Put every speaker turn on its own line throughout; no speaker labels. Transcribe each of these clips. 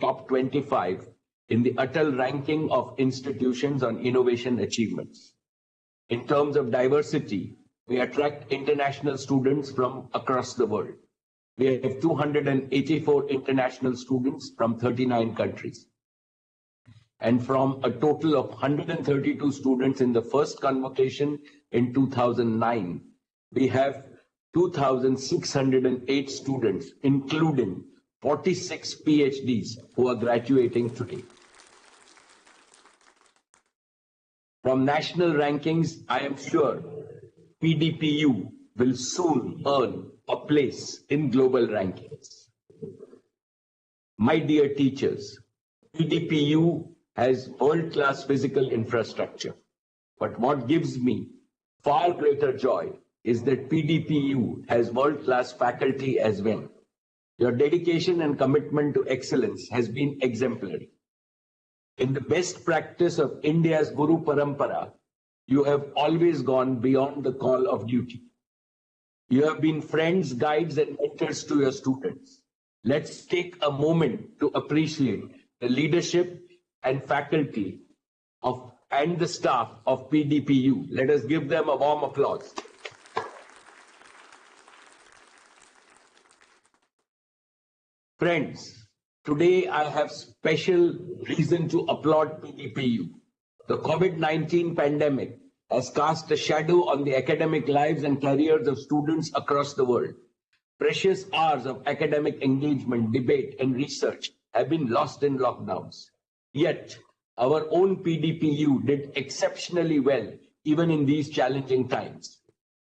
top 25 in the Atal ranking of institutions on innovation achievements. In terms of diversity, we attract international students from across the world. We have 284 international students from 39 countries. And from a total of 132 students in the first convocation in 2009, we have 2,608 students, including 46 PhDs who are graduating today. From national rankings, I am sure PDPU will soon earn a place in global rankings. My dear teachers, PDPU has world-class physical infrastructure. But what gives me far greater joy is that PDPU has world-class faculty as well. Your dedication and commitment to excellence has been exemplary. In the best practice of India's Guru Parampara, you have always gone beyond the call of duty. You have been friends, guides, and mentors to your students. Let's take a moment to appreciate the leadership and faculty and the staff of PDPU. Let us give them a warm applause. Friends, today I have special reason to applaud PDPU. The COVID-19 pandemic has cast a shadow on the academic lives and careers of students across the world. Precious hours of academic engagement, debate, and research have been lost in lockdowns. Yet, our own PDPU did exceptionally well, even in these challenging times.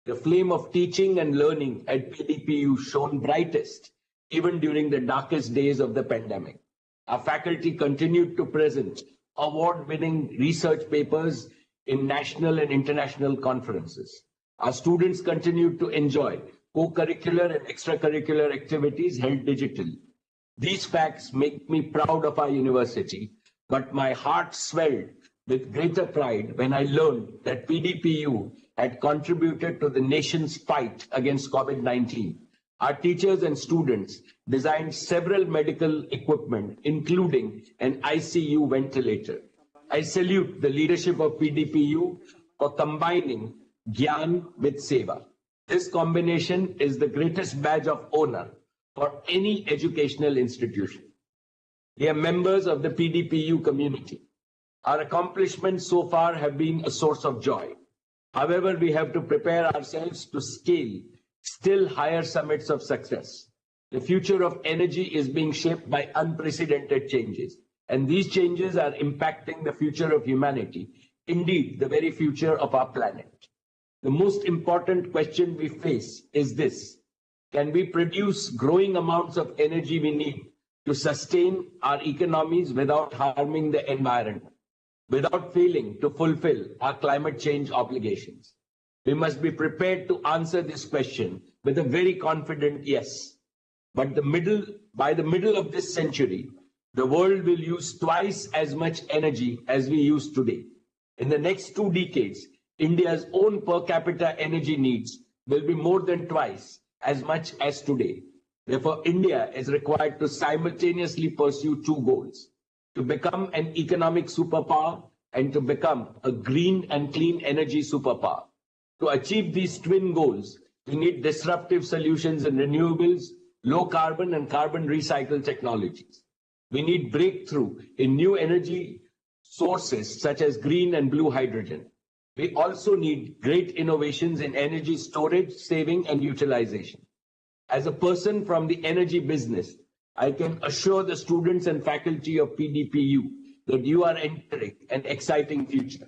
The flame of teaching and learning at PDPU shone brightest, even during the darkest days of the pandemic. Our faculty continued to present award-winning research papers in national and international conferences. Our students continued to enjoy co-curricular and extracurricular activities held digitally. These facts make me proud of our university, but my heart swelled with greater pride when I learned that PDPU had contributed to the nation's fight against COVID-19. Our teachers and students designed several medical equipment, including an ICU ventilator. I salute the leadership of PDPU for combining Gyan with Seva. This combination is the greatest badge of honor for any educational institution. They are members of the PDPU community. Our accomplishments so far have been a source of joy. However, we have to prepare ourselves to scale still higher summits of success. The future of energy is being shaped by unprecedented changes, and these changes are impacting the future of humanity, indeed, the very future of our planet. The most important question we face is this: can we produce growing amounts of energy we need to sustain our economies without harming the environment, without failing to fulfill our climate change obligations? We must be prepared to answer this question with a very confident yes. But by the middle of this century, the world will use twice as much energy as we use today. In the next 2 decades, India's own per capita energy needs will be more than twice as much as today. Therefore, India is required to simultaneously pursue 2 goals: to become an economic superpower and to become a green and clean energy superpower. To achieve these twin goals, we need disruptive solutions in renewables, low carbon and carbon recycled technologies. We need breakthrough in new energy sources such as green and blue hydrogen. We also need great innovations in energy storage, saving, and utilization. As a person from the energy business, I can assure the students and faculty of PDPU that you are entering an exciting future.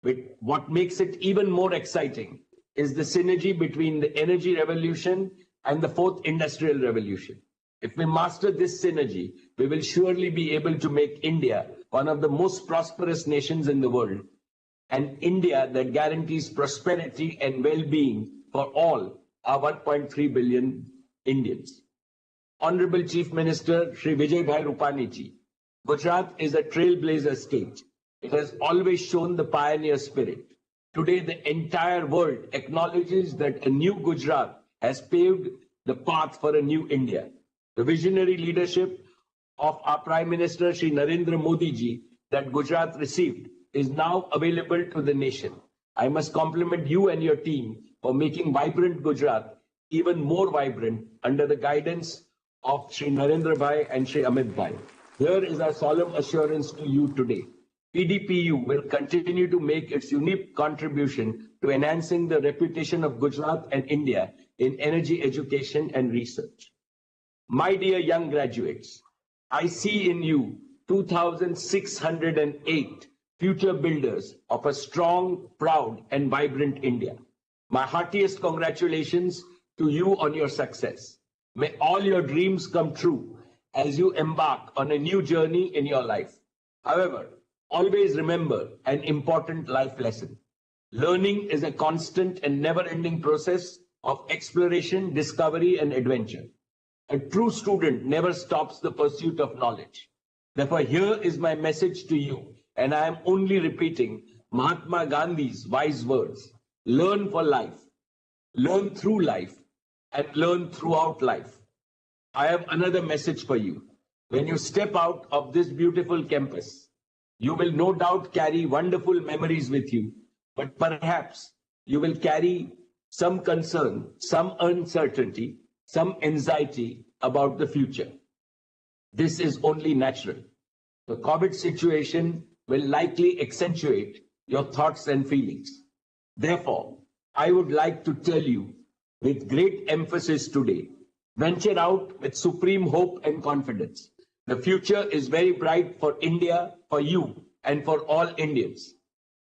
But what makes it even more exciting is the synergy between the energy revolution and the 4th industrial revolution. If we master this synergy, we will surely be able to make India one of the most prosperous nations in the world, an India that guarantees prosperity and well-being for all our 1.3 billion Indians. Honorable Chief Minister Shri Vijay Rupani ji, Gujarat is a trailblazer state. It has always shown the pioneer spirit. Today, the entire world acknowledges that a new Gujarat has paved the path for a new India. The visionary leadership of our Prime Minister Shri Narendra Modi ji that Gujarat received is now available to the nation. I must compliment you and your team for making vibrant Gujarat even more vibrant under the guidance of Shri Narendra Bhai and Shri Amit Bhai. Here is our solemn assurance to you today. PDPU will continue to make its unique contribution to enhancing the reputation of Gujarat and India in energy education and research. My dear young graduates, I see in you 2,608 future builders of a strong, proud, and vibrant India. My heartiest congratulations to you on your success. May all your dreams come true as you embark on a new journey in your life. However, always remember an important life lesson. Learning is a constant and never-ending process of exploration, discovery, and adventure. A true student never stops the pursuit of knowledge. Therefore, here is my message to you, and I am only repeating Mahatma Gandhi's wise words. Learn for life, learn through life, and learn throughout life. I have another message for you. When you step out of this beautiful campus, you will no doubt carry wonderful memories with you, but perhaps you will carry some concern, some uncertainty, some anxiety about the future. This is only natural. The COVID situation will likely accentuate your thoughts and feelings. Therefore, I would like to tell you with great emphasis today, venture out with supreme hope and confidence. The future is very bright for India, for you, and for all Indians.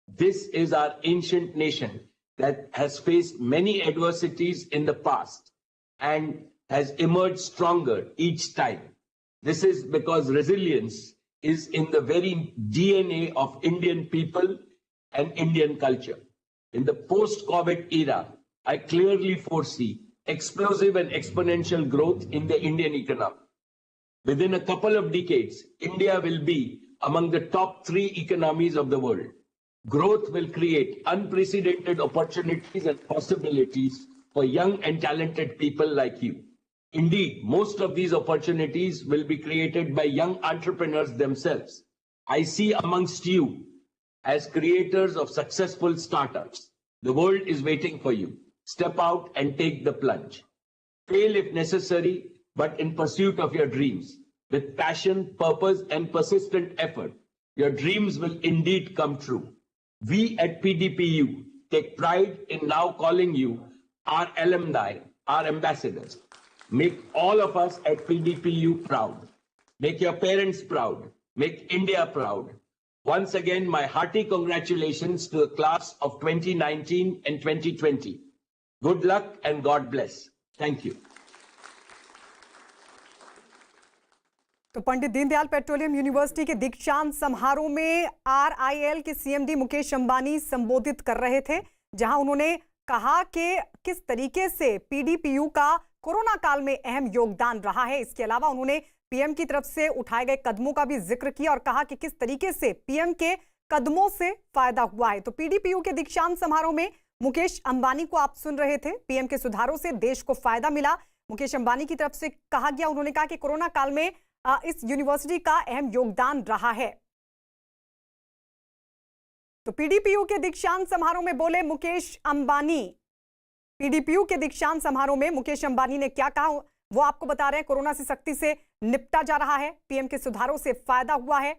This is our ancient nation that has faced many adversities in the past and has emerged stronger each time. This is because resilience is in the very DNA of Indian people and Indian culture. In the post-COVID era, I clearly foresee explosive and exponential growth in the Indian economy. Within a couple of decades, India will be among the top 3 economies of the world. Growth will create unprecedented opportunities and possibilities for young and talented people like you. Indeed, most of these opportunities will be created by young entrepreneurs themselves. I see amongst you as creators of successful startups. The world is waiting for you. Step out and take the plunge. Fail if necessary, but in pursuit of your dreams. With passion, purpose, and persistent effort, your dreams will indeed come true. We at PDPU take pride in now calling you our alumni, our ambassadors. Make all of us at PDPU proud. Make your parents proud. Make India proud. Once again, my hearty congratulations to the class of 2019 and 2020. Good luck and God bless. Thank you.
तो Pandit Deendayal petroleum university के दीक्षांत समारोह में RIL के CMD Mukesh Ambani संबोधित कर रहे थे, जहां उन्होंने कहा कि किस तरीके से PDPU का कोरोना काल में अहम योगदान रहा है। इसके अलावा उन्होंने पीएम की तरफ से उठाए गए कदमों का भी जिक्र किया और कहा कि किस तरीके से पीएम के कदमों से फायदा हुआ है। तो PDPU के दीक्षांत समारोह में मुकेश अंबानी को आप सुन रहे थे। पीएम के सुधारों से देश को फायदा मिला, मुकेश अंबानी की तरफ से कहा गया। उन्होंने कहा कि कोरोना काल में इस यूनिवर्सिटी का अहम योगदान रहा है। तो PDPU के दीक्षांत समारोह में बोले मुकेश अंबानी। PDPU के दीक्षांत समारोह में मुकेश अंबानी ने क्या कहा वो आपको बता रहे हैं। कोरोना से सख्ती से निपटा जा रहा है, पीएम के सुधारों से फायदा हुआ है,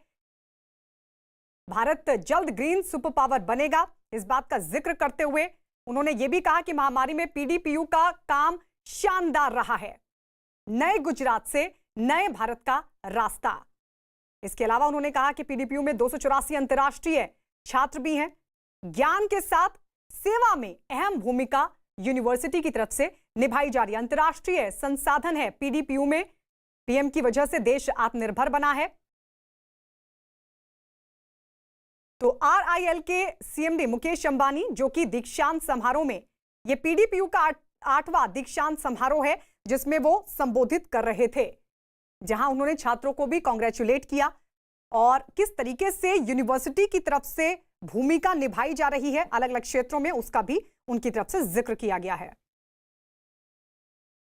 भारत जल्द ग्रीन सुपर पावर बनेगा। इस बात का जिक्र करते हुए उन्होंने ये भी कहा कि महामारी में PDPU का काम शानदार रहा है, नए गुजरात से नए भारत का रास्ता। इसके अलावा उन्होंने कहा कि PDPU में 284 अंतर्राष्ट्रीय छात्र भी हैं। ज्ञान के साथ सेवा में अहम भूमिका यूनिवर्सिटी की तरफ से निभाई जा रही है। अंतर्राष्ट्रीय संसाधन है PDPU में, पीएम की वजह से देश आत्मनिर्भर बना है। तो RIL के CMD मुकेश अंबानी, जो कि दीक्षांत समारोह में, ये PDPU का 8वां दीक्षांत समारोह है जिसमें वो संबोधित कर रहे थे, जहां उन्होंने छात्रों को भी कांग्रेचुलेट किया और किस तरीके से यूनिवर्सिटी की तरफ से भूमिका निभाई जा रही है अलग अलग क्षेत्रों में, उसका भी उनकी तरफ से जिक्र किया गया है।